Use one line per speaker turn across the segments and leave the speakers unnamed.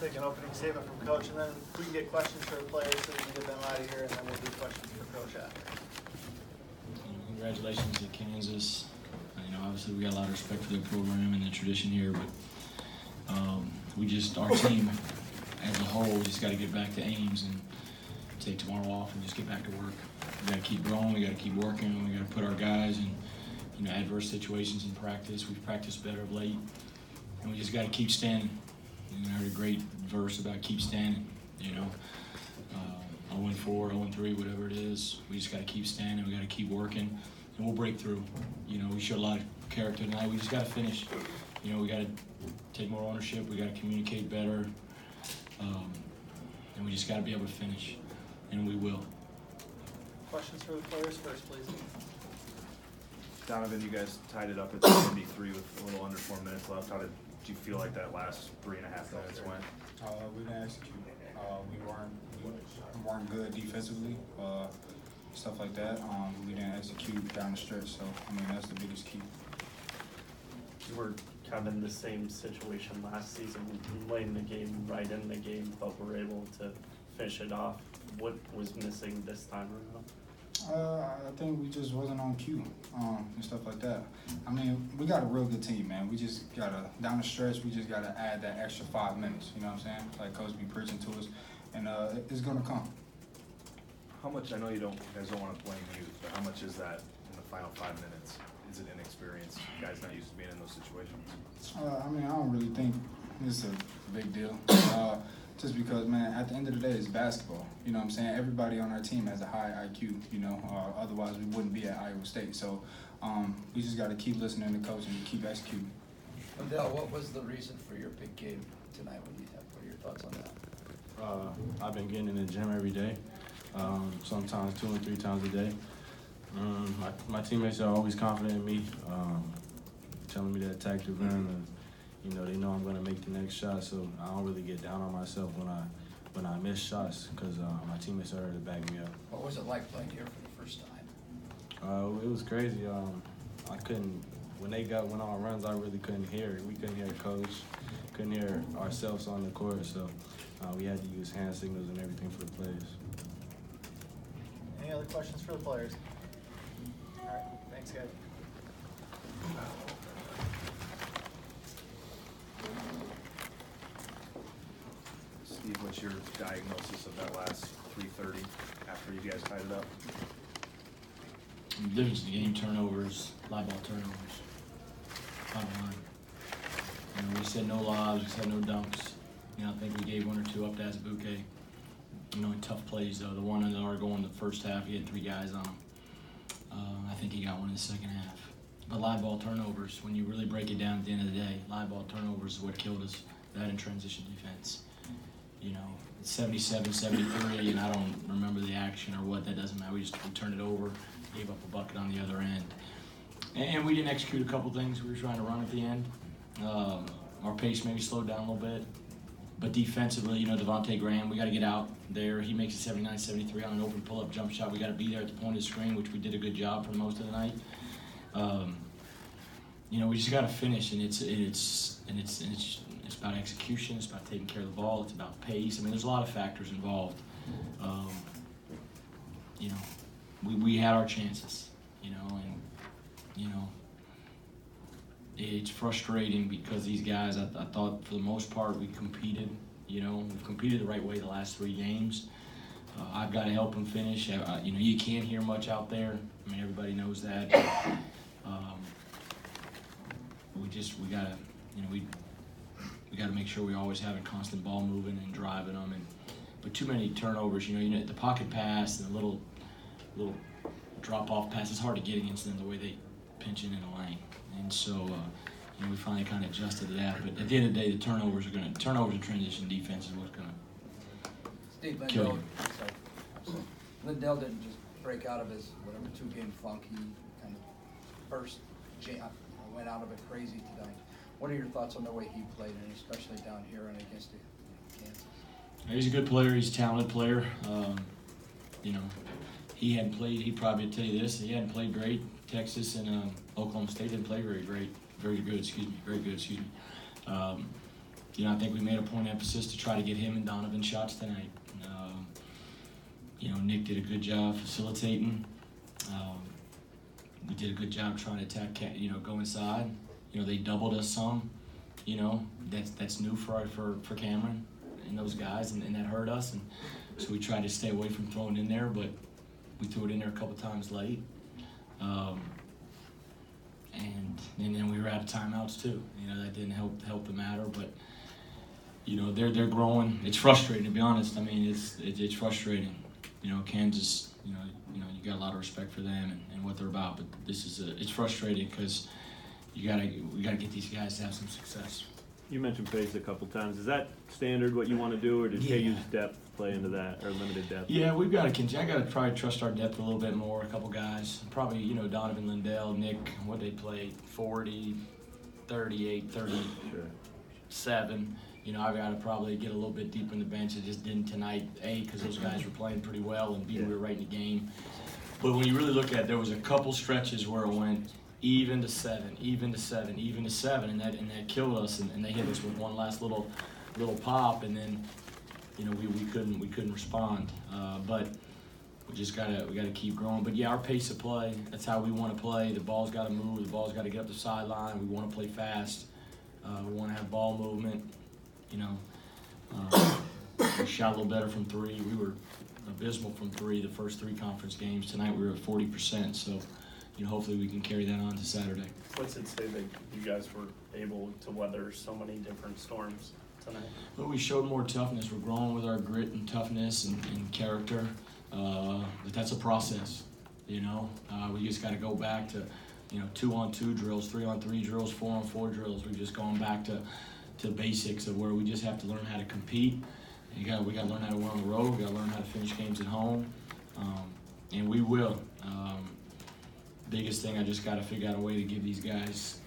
take an opening statement from Coach, and then we can get questions for the players so we can get them out of here, and then we'll do questions for Coach after.
Congratulations to Kansas. Obviously we got a lot of respect for their program and the tradition here, but our team as a whole, we just got to get back to Ames and take tomorrow off and just get back to work. We got to keep growing. We got to keep working. We got to put our guys in adverse situations in practice. We've practiced better of late, and we just got to keep standing. I heard a great verse about keep standing. 0-4, 0-3, whatever it is. We just got to keep standing. We got to keep working, and we'll break through. We showed a lot of character tonight. We just got to finish. We got to take more ownership. We got to communicate better, and we just got to be able to finish, and we will.
Questions for the players first, please.
Donovan, you guys tied it up at 73 with a little under 4 minutes left. How did you feel like that last 3.5 minutes went?
We didn't execute. We weren't good defensively, stuff like that. We didn't execute down the stretch, so that's the biggest key.
You were kind of in the same situation last season, late in the game, right in the game, but were able to finish it off. What was missing this time around?
I think we just wasn't on cue and stuff like that. We got a real good team, man. We just gotta, down the stretch, we just gotta add that extra 5 minutes. You know what I'm saying? Like Coach be preaching to us, and it's gonna come.
How much? I know you guys don't want to blame you, but how much is that in the final 5 minutes? Is it inexperience? Guys not used to being in those situations.
I don't really think it's a big deal. Just because, man, at the end of the day, it's basketball. You know what I'm saying? Everybody on our team has a high IQ, otherwise we wouldn't be at Iowa State. So we just got to keep listening to Coach and keep executing.
Wendell, what was the reason for your big game tonight? What are your thoughts on that?
I've been getting in the gym every day, sometimes 2 and 3 times a day. My teammates are always confident in me, telling me to attack the rim, and they know I'm going to make the next shot, so I don't really get down on myself when I miss shots because my teammates are there to back me up.
What was it like playing here for the first time?
It was crazy. I couldn't, when they went on runs, I really couldn't hear. We couldn't hear Coach, couldn't hear ourselves on the court, so we had to use hand signals and everything for the plays.
Any other questions for the players? All right, thanks, guys.
Steve, what's your diagnosis of that last 3:30 after you guys tied it up?
The difference in the game, turnovers, live ball turnovers. Bottom line. We said no lobs, we said no dunks. I think we gave 1 or 2 up to Azubuike. In tough plays though. The one in the Argo in the first half, he had 3 guys on him. I think he got one in the second half. But live ball turnovers, when you really break it down at the end of the day, live ball turnovers is what killed us. That in transition defense. It's 77, 73, and I don't remember the action or what. That doesn't matter. We turned it over, gave up a bucket on the other end. And we didn't execute a couple things we were trying to run at the end. Our pace maybe slowed down a little bit. But defensively, Devontae Graham, we got to get out there. He makes a 79-73 on an open pull-up jump shot. We got to be there at the point of the screen, which we did a good job for most of the night. We just got to finish, and it's about execution. It's about taking care of the ball. It's about pace. There's a lot of factors involved. We had our chances, and it's frustrating because these guys, I thought for the most part we competed. We've competed the right way the last 3 games. I've got to help them finish. You can't hear much out there. Everybody knows that. We got to make sure we always have a constant ball moving and driving them. But too many turnovers. The pocket pass and the little drop-off pass. It's hard to get against them the way they pinch in the lane. And so, we finally kind of adjusted to that. But at the end of the day, the turnovers and transition defense is what's going
Steve,
to kill you.
Lindell didn't just break out of his 2-game funk. He kind of first went out of it crazy tonight. What are your thoughts on the way he played, and especially down here and against Kansas?
He's a good player. He's a talented player. He hadn't played. He probably would tell you this. He hadn't played great. Texas and Oklahoma State didn't play very good. you know, I think we made a point of emphasis to try to get him and Donovan shots tonight. You know, Nick did a good job facilitating. We did a good job trying to attack, you know, go inside. You know, they doubled us some. You know, that's new for Cameron and those guys, and that hurt us. And so we tried to stay away from throwing in there, but we threw it in there a couple times late. And then we were out of timeouts too. You know, that didn't help the matter, but you know, they're growing. It's frustrating, to be honest. I mean, it's frustrating. You know, Kansas, you got a lot of respect for them and what they're about, but it's frustrating because we gotta get these guys to have some success.
You mentioned pace a couple times. Is that standard what you want to do, or does KU's depth play into that, or limited depth?
Yeah, I got to probably trust our depth a little bit more. A couple guys, probably, you know, Donovan Lindell, Nick, what they played, 40, 38, 37. You know, I've got to probably get a little bit deeper in the bench. I just didn't tonight, A, because those guys were playing pretty well, and B, we were right in the game. But when you really look at it, there was a couple stretches where it went even to 7, even to 7, even to 7, and that killed us. And they hit us with one last little pop, and then, you know, we couldn't respond. But we gotta keep growing. But yeah, our pace of play, that's how we want to play. The ball's got to move. The ball's got to get up the sideline. We want to play fast. We want to have ball movement. You know, we shot a little better from 3. We were abysmal from 3 the first 3 conference games. Tonight we were at 40%. So, you know, hopefully we can carry that on to Saturday.
What's it say that you guys were able to weather so many different storms tonight?
Well, we showed more toughness. We're growing with our grit and toughness and character. But that's a process, you know. We just got to go back to, you know, 2-on-2 drills, 3-on-3 drills, 4-on-4 drills. We've just gone back to basics of where we just have to learn how to compete. We got to learn how to win on the road. We got to learn how to finish games at home, and we will. Biggest thing, I just got to figure out a way to keep these guys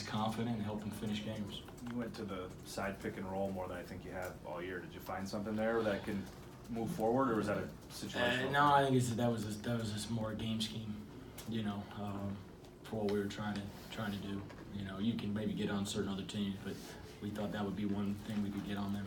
confident and help them finish games.
You went to the side pick and roll more than I think you have all year. Did you find something there that can move forward, or was that a situation?
No, I think that was just more a game scheme, you know, for what we were trying to do. You know, you can maybe get on certain other teams, but we thought that would be one thing we could get on them.